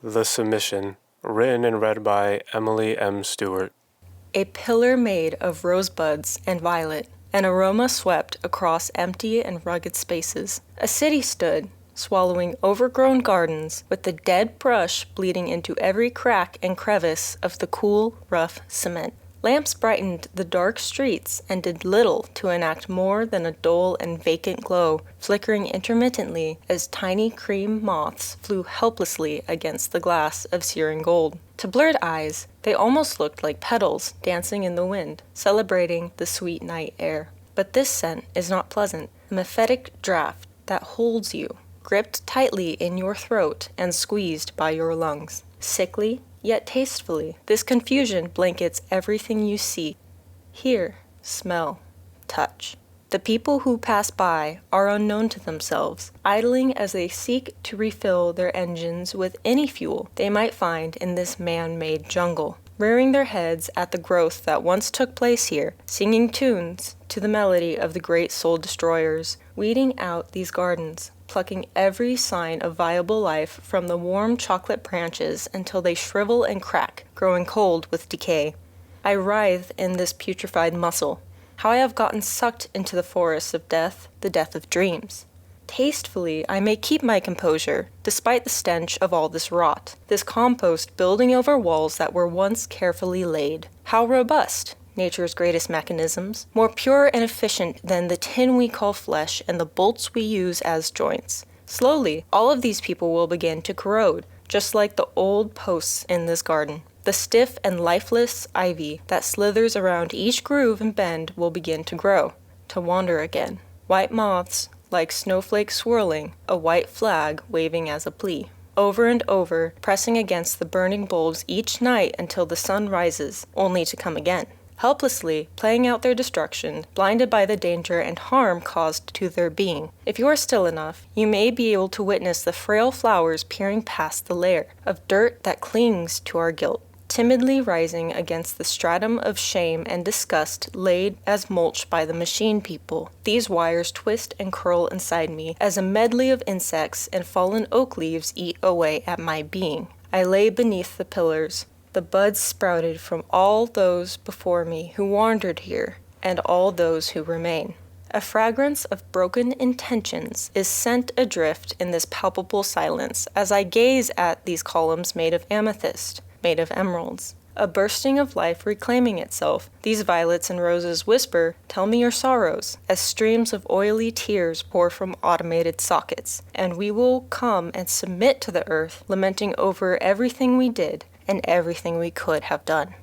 The Submission, written and read by Emily M. Stewart. A pillar made of rosebuds and violet, an aroma swept across empty and rugged spaces. A city stood, swallowing overgrown gardens, with the dead brush bleeding into every crack and crevice of the cool, rough cement. Lamps brightened the dark streets and did little to enact more than a dull and vacant glow, flickering intermittently as tiny cream moths flew helplessly against the glass of searing gold. To blurred eyes, they almost looked like petals dancing in the wind, celebrating the sweet night air. But this scent is not pleasant, a mephitic draught that holds you, gripped tightly in your throat and squeezed by your lungs. Sickly, yet tastefully, this confusion blankets everything you see, hear, smell, touch. The people who pass by are unknown to themselves, idling as they seek to refill their engines with any fuel they might find in this man-made jungle, rearing their heads at the growth that once took place here, singing tunes to the melody of the great soul destroyers, weeding out these gardens, plucking every sign of viable life from the warm chocolate branches until they shrivel and crack, growing cold with decay. I writhe in this putrefied muscle. How I have gotten sucked into the forests of death, the death of dreams. Tastefully, I may keep my composure, despite the stench of all this rot, this compost building over walls that were once carefully laid. How robust! Nature's greatest mechanisms, more pure and efficient than the tin we call flesh and the bolts we use as joints. Slowly, all of these people will begin to corrode, just like the old posts in this garden. The stiff and lifeless ivy that slithers around each groove and bend will begin to grow, to wander again. White moths, like snowflakes swirling, a white flag waving as a plea. Over and over, pressing against the burning bulbs each night until the sun rises, only to come again. Helplessly playing out their destruction, blinded by the danger and harm caused to their being. If you are still enough, you may be able to witness the frail flowers peering past the layer of dirt that clings to our guilt, timidly rising against the stratum of shame and disgust laid as mulch by the machine people. These wires twist and curl inside me as a medley of insects and fallen oak leaves eat away at my being. I lay beneath the pillars. The buds sprouted from all those before me who wandered here, and all those who remain. A fragrance of broken intentions is sent adrift in this palpable silence as I gaze at these columns made of amethyst, made of emeralds. A bursting of life reclaiming itself. These violets and roses whisper, "Tell me your sorrows," as streams of oily tears pour from automated sockets, and we will come and submit to the earth, lamenting over everything we did and everything we could have done.